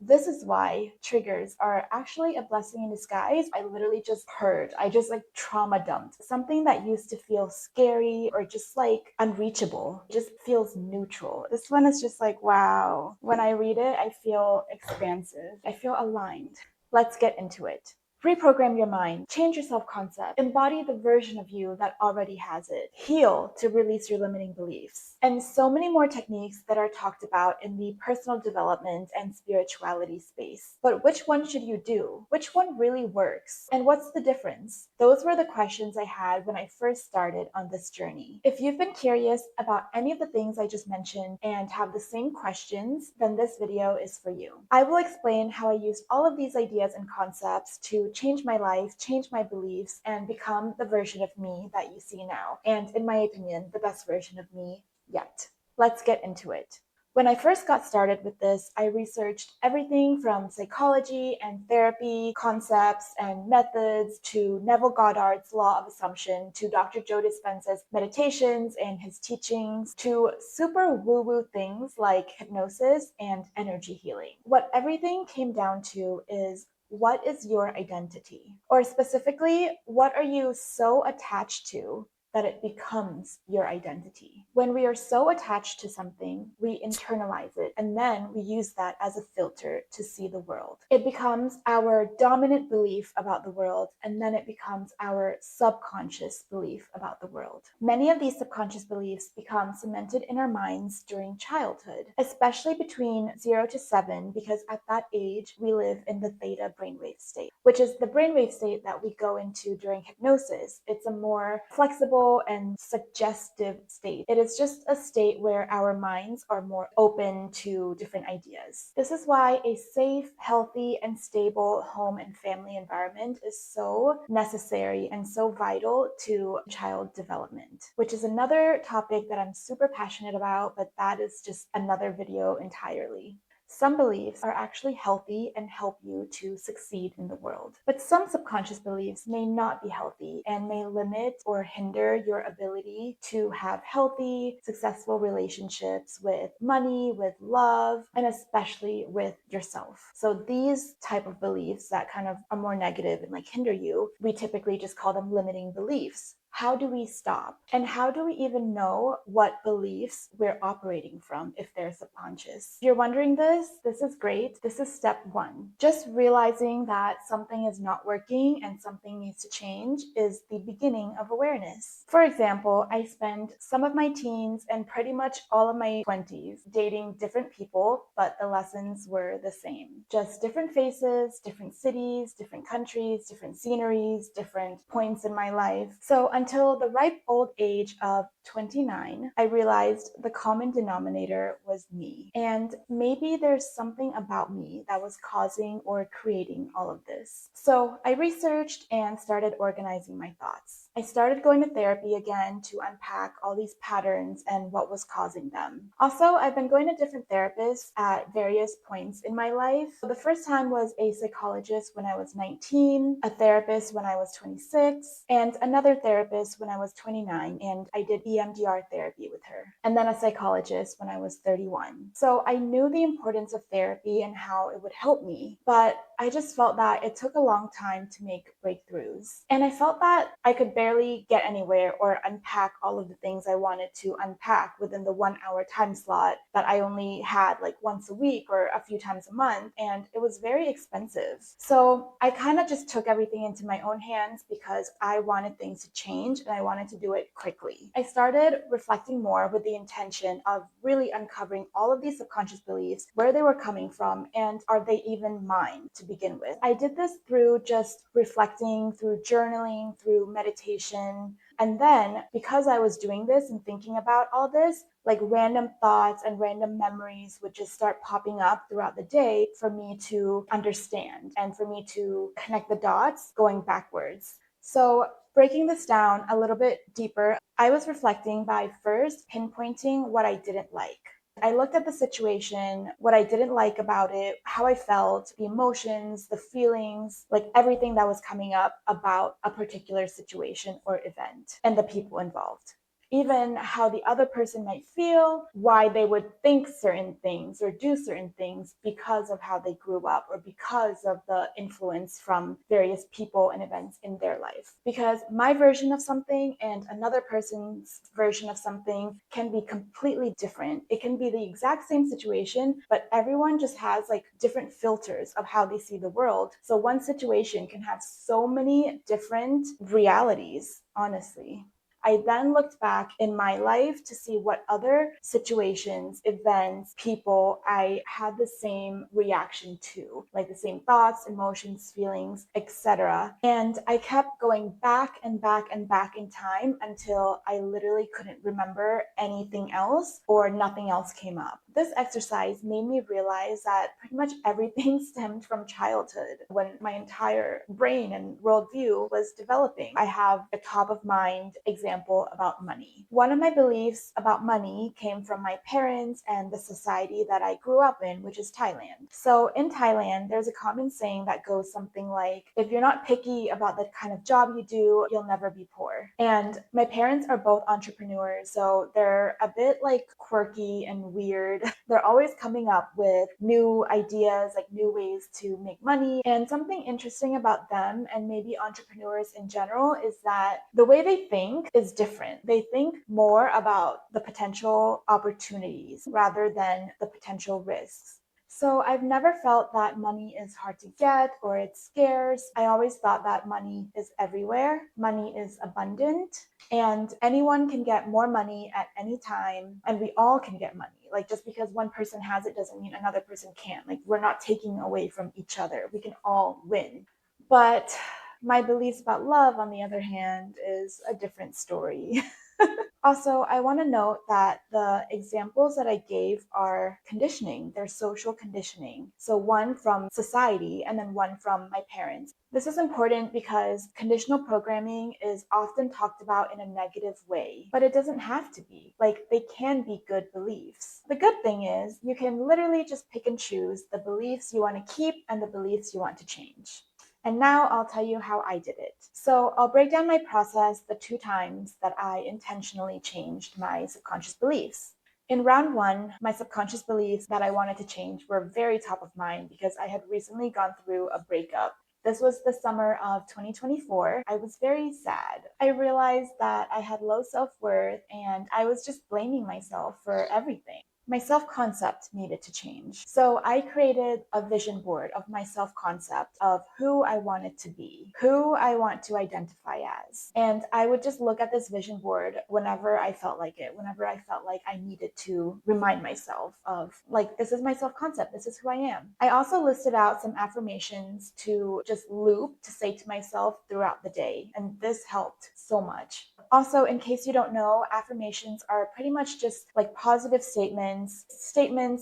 This is why triggers are actually a blessing in disguise. I literally just I just like trauma dumped. Something that used to feel scary or just like unreachable just feels neutral. This one is just like, wow. When I read it, I feel expansive. I feel aligned. Let's get into it. Reprogram your mind, change your self concept, embody the version of you that already has it, heal to release your limiting beliefs, and so many more techniques that are talked about in the personal development and spirituality space. But which one should you do? Which one really works? And what's the difference? Those were the questions I had when I first started on this journey. If you've been curious about any of the things I just mentioned and have the same questions, then this video is for you. I will explain how I used all of these ideas and concepts to change my life, change my beliefs, and become the version of me that you see now. And in my opinion, the best version of me yet. Let's get into it. When I first got started with this, I researched everything from psychology and therapy concepts and methods to Neville Goddard's law of assumption to Dr. Joe Dispenza's meditations and his teachings to super woo-woo things like hypnosis and energy healing. What everything came down to is, what is your identity? Or specifically, what are you so attached to that it becomes your identity? When we are so attached to something, we internalize it, and then we use that as a filter to see the world. It becomes our dominant belief about the world, and then it becomes our subconscious belief about the world. Many of these subconscious beliefs become cemented in our minds during childhood, especially between 0 to 7, because at that age, we live in the theta brainwave state, which is the brainwave state that we go into during hypnosis. It's a more flexible and suggestive state. It is just a state where our minds are more open to different ideas. This is why a safe, healthy, and stable home and family environment is so necessary and so vital to child development, which is another topic that I'm super passionate about, but that is just another video entirely. Some beliefs are actually healthy and help you to succeed in the world. But some subconscious beliefs may not be healthy and may limit or hinder your ability to have healthy, successful relationships with money, with love, and especially with yourself. So these type of beliefs that kind of are more negative and like hinder you, we typically just call them limiting beliefs. How do we stop? And how do we even know what beliefs we're operating from if they're subconscious? If you're wondering this is great. This is step one. Just realizing that something is not working and something needs to change is the beginning of awareness. For example, I spent some of my teens and pretty much all of my 20s dating different people, but the lessons were the same. Just different faces, different cities, different countries, different sceneries, different points in my life. So until the ripe old age of 29, I realized the common denominator was me. And maybe there's something about me that was causing or creating all of this. So I researched and started organizing my thoughts. I started going to therapy again to unpack all these patterns and what was causing them. Also, I've been going to different therapists at various points in my life. The first time was a psychologist when I was 19, a therapist when I was 26, and another therapist when I was 29, and I did EMDR therapy with her, and then a psychologist when I was 31. So I knew the importance of therapy and how it would help me, but I just felt that it took a long time to make breakthroughs. And I felt that I could barely get anywhere or unpack all of the things I wanted to unpack within the 1 hour time slot that I only had like once a week or a few times a month, and it was very expensive. So I kind of just took everything into my own hands because I wanted things to change and I wanted to do it quickly. I started reflecting more with the intention of really uncovering all of these subconscious beliefs, where they were coming from, and are they even mine to begin with. I did this through just reflecting, through journaling, through meditation. And then, because I was doing this and thinking about all this, like random thoughts and random memories would just start popping up throughout the day for me to understand and for me to connect the dots going backwards. So breaking this down a little bit deeper, I was reflecting by first pinpointing what I didn't like. I looked at the situation, what I didn't like about it, how I felt, the emotions, the feelings, like everything that was coming up about a particular situation or event and the people involved. even how the other person might feel, why they would think certain things or do certain things because of how they grew up or because of the influence from various people and events in their life. Because my version of something and another person's version of something can be completely different. It can be the exact same situation, but everyone just has like different filters of how they see the world. So one situation can have so many different realities, honestly. I then looked back in my life to see what other situations, events, people I had the same reaction to, like the same thoughts, emotions, feelings, etc. And I kept going back and back and back in time until I literally couldn't remember anything else or nothing else came up. This exercise made me realize that pretty much everything stemmed from childhood when my entire brain and worldview was developing. I have a top of mind example about money. One of my beliefs about money came from my parents and the society that I grew up in, which is Thailand. So in Thailand, there's a common saying that goes something like, if you're not picky about the kind of job you do, you'll never be poor. And my parents are both entrepreneurs, so they're a bit like quirky and weird. They're always coming up with new ideas, like new ways to make money. And something interesting about them and maybe entrepreneurs in general is that the way they think is different. They think more about the potential opportunities rather than the potential risks. So I've never felt that money is hard to get or it's scarce. I always thought that money is everywhere. Money is abundant and anyone can get more money at any time and we all can get money. Like just because one person has it doesn't mean another person can't. Like we're not taking away from each other. We can all win. But my beliefs about love, on the other hand, is a different story. Also, I want to note that the examples that I gave are conditioning, they're social conditioning. So, one from society and then one from my parents. This is important because conditional programming is often talked about in a negative way, but it doesn't have to be. Like, they can be good beliefs. The good thing is, you can literally just pick and choose the beliefs you want to keep and the beliefs you want to change. And now I'll tell you how I did it. So I'll break down my process the 2 times that I intentionally changed my subconscious beliefs. In round one, my subconscious beliefs that I wanted to change were very top of mind because I had recently gone through a breakup. This was the summer of 2024. I was very sad. I realized that I had low self worth and I was just blaming myself for everything. My self concept needed to change. So I created a vision board of my self concept of who I wanted to be, who I want to identify as. And I would just look at this vision board whenever I felt like it, whenever I felt like I needed to remind myself of, like, this is my self concept, this is who I am. I also listed out some affirmations to just loop to say to myself throughout the day. And this helped so much. Also, in case you don't know, affirmations are pretty much just like positive statements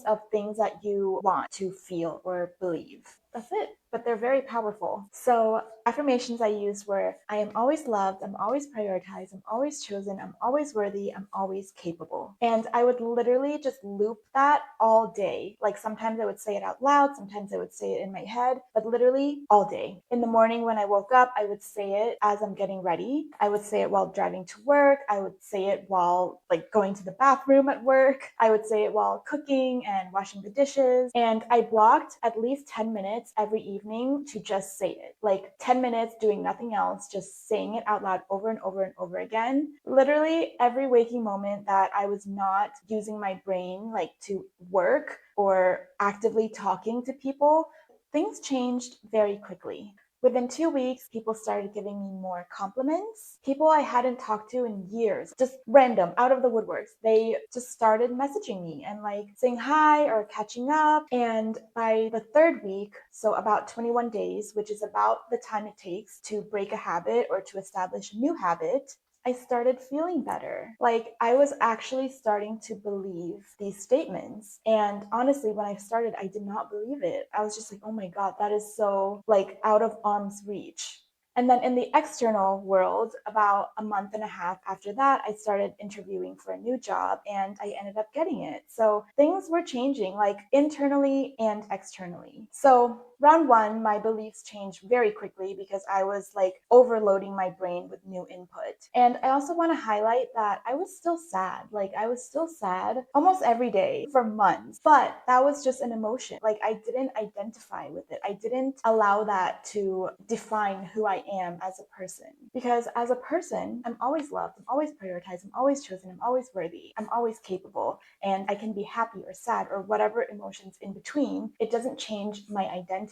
of things that you want to feel or believe. That's it. But they're very powerful. So, affirmations I used were I am always loved, I'm always prioritized, I'm always chosen, I'm always worthy, I'm always capable. And I would literally just loop that all day. Like sometimes I would say it out loud, sometimes I would say it in my head, but literally all day. In the morning when I woke up, I would say it as I'm getting ready. I would say it while driving to work. I would say it while like going to the bathroom at work. I would say it while cooking and washing the dishes. And I blocked at least 10 minutes every evening to just say it. Like 10 minutes doing nothing else, just saying it out loud over and over and over again. Literally every waking moment that I was not using my brain like to work or actively talking to people, things changed very quickly. Within 2 weeks, people started giving me more compliments. People I hadn't talked to in years, just random, out of the woodworks. They just started messaging me and like saying hi or catching up. And by the third week, so about 21 days, which is about the time it takes to break a habit or to establish a new habit, I started feeling better. Like I was actually starting to believe these statements. And honestly, when I started, I did not believe it. I was just like, oh my God, that is so like out of arm's reach. And then in the external world, about a month and a half after that, I started interviewing for a new job and I ended up getting it. So things were changing, like internally and externally. So round one, my beliefs changed very quickly because I was like overloading my brain with new input. And I also want to highlight that I was still sad. Like I was still sad almost every day for months, but that was just an emotion. Like I didn't identify with it. I didn't allow that to define who I am as a person. Because as a person, I'm always loved, I'm always prioritized, I'm always chosen, I'm always worthy, I'm always capable, and I can be happy or sad or whatever emotions in between. It doesn't change my identity.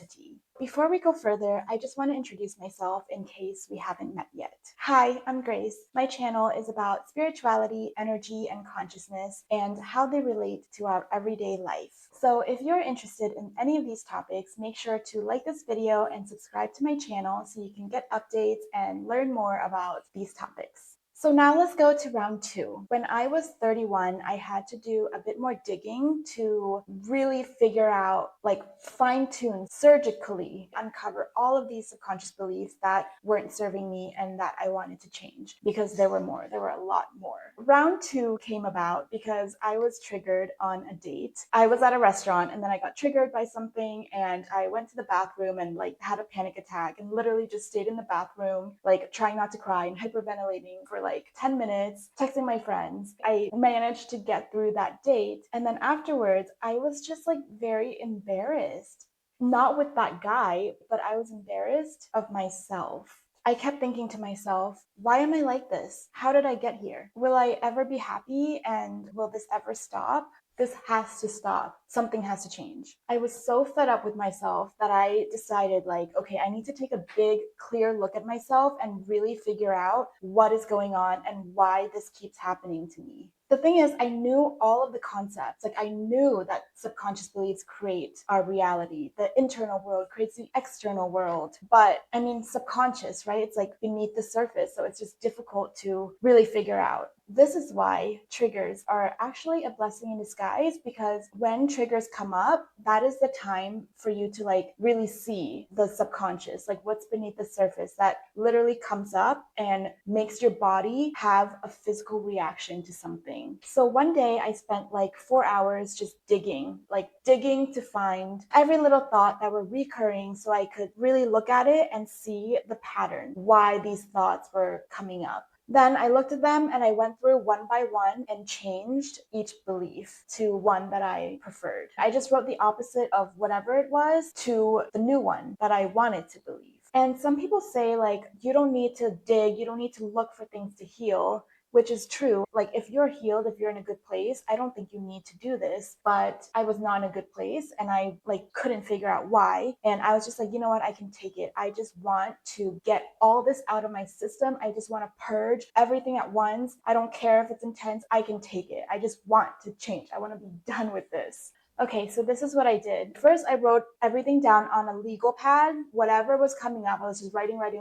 Before we go further, I just want to introduce myself in case we haven't met yet. Hi, I'm Grace. My channel is about spirituality, energy, and consciousness and how they relate to our everyday life. So if you're interested in any of these topics, make sure to like this video and subscribe to my channel so you can get updates and learn more about these topics. So now let's go to round two. When I was 31, I had to do a bit more digging to really figure out, like fine tune, surgically uncover all of these subconscious beliefs that weren't serving me and that I wanted to change, because there were more, there were a lot more. Round two came about because I was triggered on a date. I was at a restaurant and then I got triggered by something and I went to the bathroom and like had a panic attack and literally just stayed in the bathroom, like trying not to cry and hyperventilating for like 10 minutes, texting my friends. I managed to get through that date. And then afterwards, I was just like very embarrassed. Not with that guy, but I was embarrassed of myself. I kept thinking to myself, why am I like this? How did I get here? Will I ever be happy? And will this ever stop? This has to stop. Something has to change. I was so fed up with myself that I decided, like, okay, I need to take a big, clear look at myself and really figure out what is going on and why this keeps happening to me. The thing is, I knew all of the concepts. Like, I knew that subconscious beliefs create our reality. The internal world creates the external world. But I mean, subconscious, right? It's like beneath the surface. So it's just difficult to really figure out. This is why triggers are actually a blessing in disguise, because when triggers come up, that is the time for you to like really see the subconscious, like what's beneath the surface that literally comes up and makes your body have a physical reaction to something. So one day I spent like 4 hours just digging to find every little thought that were recurring so I could really look at it and see the pattern, why these thoughts were coming up. Then I looked at them and I went through one by one and changed each belief to one that I preferred. I just wrote the opposite of whatever it was to the new one that I wanted to believe. And some people say, like, you don't need to dig, you don't need to look for things to heal, which is true. Like, if you're healed, if you're in a good place, I don't think you need to do this. But I was not in a good place and I like couldn't figure out why. And I was just like, you know what? I can take it. I just want to get all this out of my system. I just want to purge everything at once. I don't care if it's intense. I can take it. I just want to change. I want to be done with this. Okay, so this is what I did. First, I wrote everything down on a legal pad. Whatever was coming up, I was just writing, and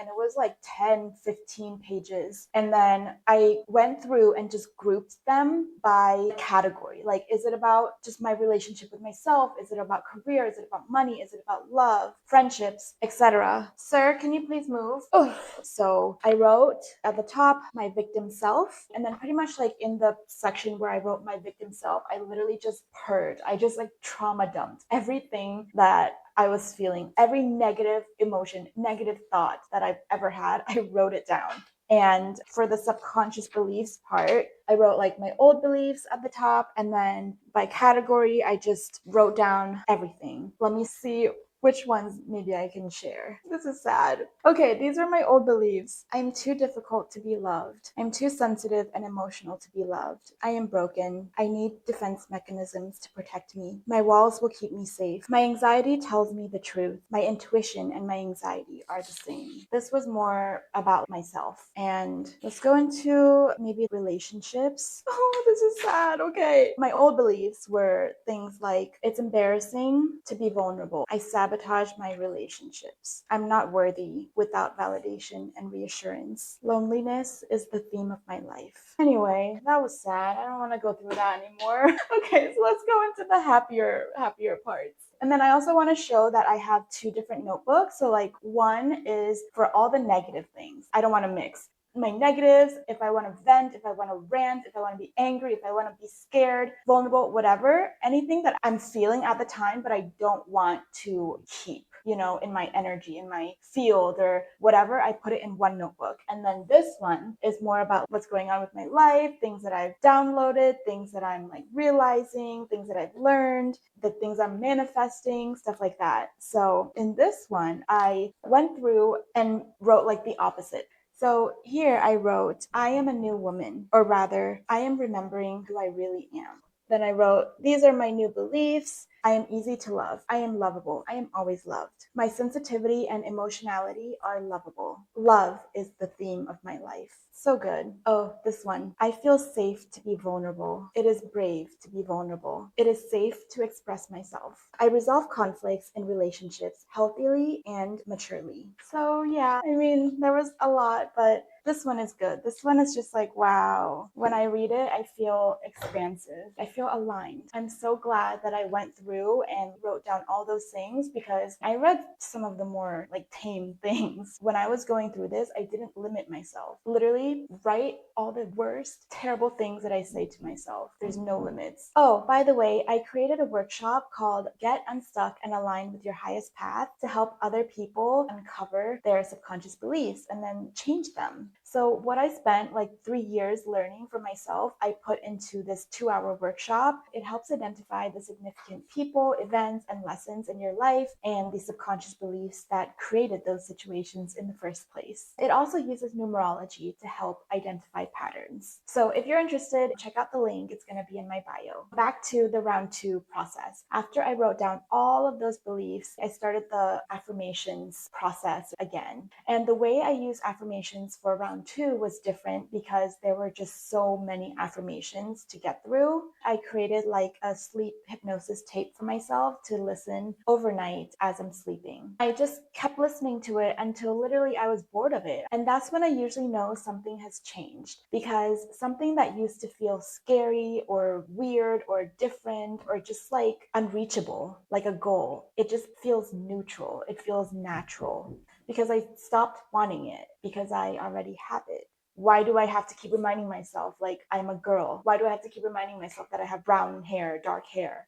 it was like 10, 15 pages. And then I went through and just grouped them by category. Like, is it about just my relationship with myself? Is it about career? Is it about money? Is it about love, friendships, etc.? Sir, can you please move? Oh, so I wrote at the top my victim self, and then pretty much like in the section where I wrote my victim self, I literally just purged. I just like trauma dumped everything that I was feeling, every negative emotion, negative thought that I've ever had. I wrote it down. And for the subconscious beliefs part, I wrote like my old beliefs at the top, and then by category, I just wrote down everything. Let me see which ones maybe I can share. This is sad. Okay, these are my old beliefs. I'm too difficult to be loved. I'm too sensitive and emotional to be loved. I am broken. I need defense mechanisms to protect me. My walls will keep me safe. My anxiety tells me the truth. My intuition and my anxiety are the same. This was more about myself. And let's go into maybe relationships. Oh, this is sad. Okay. My old beliefs were things like, it's embarrassing to be vulnerable. I sabotage my relationships. I'm not worthy without validation and reassurance. Loneliness is the theme of my life. Anyway, that was sad. I don't want to go through that anymore. Okay, so let's go into the happier parts. And then I also want to show that I have two different notebooks. So like one is for all the negative things. I don't want to mix my negatives, if I want to vent, if I want to rant, if I want to be angry, if I want to be scared, vulnerable, whatever, anything that I'm feeling at the time, but I don't want to keep, in my energy, in my field or whatever, I put it in one notebook. And then this one is more about what's going on with my life, things that I've downloaded, things that I'm like realizing, things that I've learned, the things I'm manifesting, stuff like that. So in this one, I went through and wrote like the opposite. So here I wrote, I am a new woman, or rather, I am remembering who I really am. Then I wrote, these are my new beliefs. I am easy to love. I am lovable. I am always loved. My sensitivity and emotionality are lovable. Love is the theme of my life. So good. Oh, this one. I feel safe to be vulnerable. It is brave to be vulnerable. It is safe to express myself. I resolve conflicts in relationships healthily and maturely. So, yeah, I mean, there was a lot, but this one is good. This one is just like, wow. When I read it, I feel expansive. I feel aligned. I'm so glad that I went through and wrote down all those things because I read some of the more like tame things. When I was going through this, I didn't limit myself. Literally write all the worst, terrible things that I say to myself. There's no limits. Oh, by the way, I created a workshop called Get Unstuck and Align with Your Highest Path to help other people uncover their subconscious beliefs and then change them. So what I spent like 3 years learning for myself, I put into this 2-hour workshop. It helps identify the significant people, events, and lessons in your life and the subconscious beliefs that created those situations in the first place. It also uses numerology to help identify patterns. So if you're interested, check out the link. It's going to be in my bio. Back to the round 2 process. After I wrote down all of those beliefs, I started the affirmations process again. And the way I use affirmations for round 2 was different because there were just so many affirmations to get through. I created like a sleep hypnosis tape for myself to listen overnight as I'm sleeping. I just kept listening to it until literally I was bored of it. And that's when I usually know something has changed because something that used to feel scary or weird or different or just like unreachable, like a goal, it just feels neutral. It feels natural because I stopped wanting it because I already have it. Why do I have to keep reminding myself like I'm a girl? Why do I have to keep reminding myself that I have brown hair, dark hair?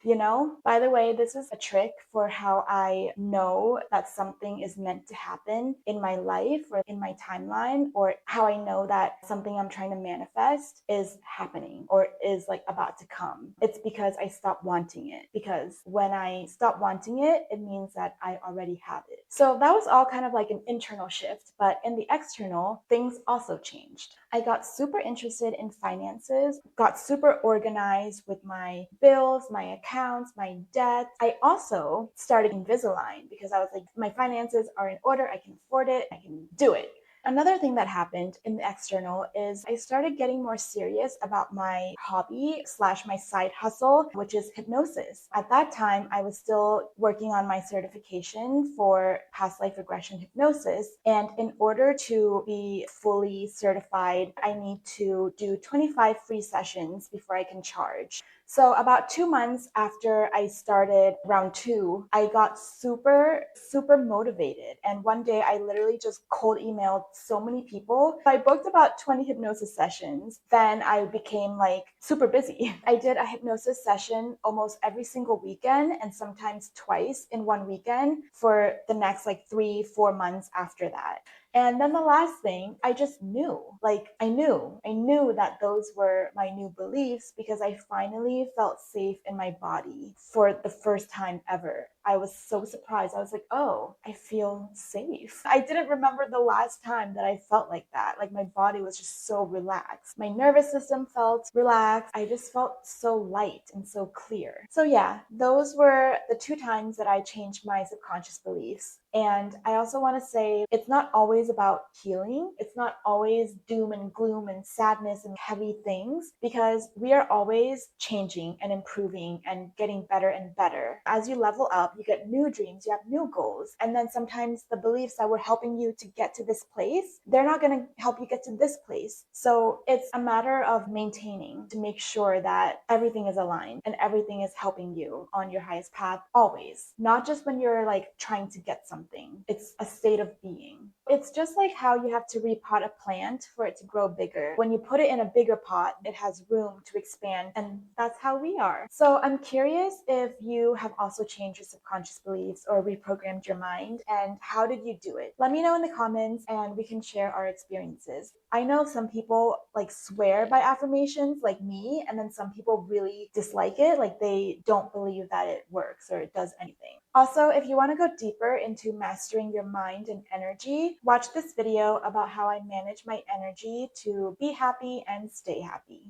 By the way, this is a trick for how I know that something is meant to happen in my life or in my timeline, or how I know that something I'm trying to manifest is happening or is like about to come. It's because I stopped wanting it. Because when I stop wanting it, it means that I already have it. So that was all kind of like an internal shift, but in the external, things also changed. I got super interested in finances, got super organized with my bills, my accounts, my debt. I also started Invisalign because I was like, my finances are in order. I can afford it. I can do it. Another thing that happened in the external is I started getting more serious about my hobby slash my side hustle, which is hypnosis. At that time, I was still working on my certification for past life regression hypnosis. And in order to be fully certified, I need to do 25 free sessions before I can charge. So about 2 months after I started round 2, I got super, super motivated. And one day I literally just cold emailed so many people. I booked about 20 hypnosis sessions. Then I became like super busy. I did a hypnosis session almost every single weekend and sometimes twice in one weekend for the next like 3-4 months after that. And then the last thing, I just knew, I knew that those were my new beliefs because I finally felt safe in my body for the first time ever. I was so surprised. I was like, oh, I feel safe. I didn't remember the last time that I felt like that. Like my body was just so relaxed. My nervous system felt relaxed. I just felt so light and so clear. So yeah, those were the 2 times that I changed my subconscious beliefs. And I also want to say it's not always about healing. It's not always doom and gloom and sadness and heavy things because we are always changing and improving and getting better and better. As you level up, you get new dreams, you have new goals. And then sometimes the beliefs that were helping you to get to this place, they're not going to help you get to this place. So it's a matter of maintaining to make sure that everything is aligned and everything is helping you on your highest path always, not just when you're like trying to get something. It's a state of being. It's just like how you have to repot a plant for it to grow bigger. When you put it in a bigger pot, it has room to expand, and that's how we are. So I'm curious if you have also changed your subconscious beliefs or reprogrammed your mind, and how did you do it? Let me know in the comments and we can share our experiences. I know some people like swear by affirmations like me, and then some people really dislike it, like they don't believe that it works or it does anything. Also, if you want to go deeper into mastering your mind and energy, watch this video about how I manage my energy to be happy and stay happy.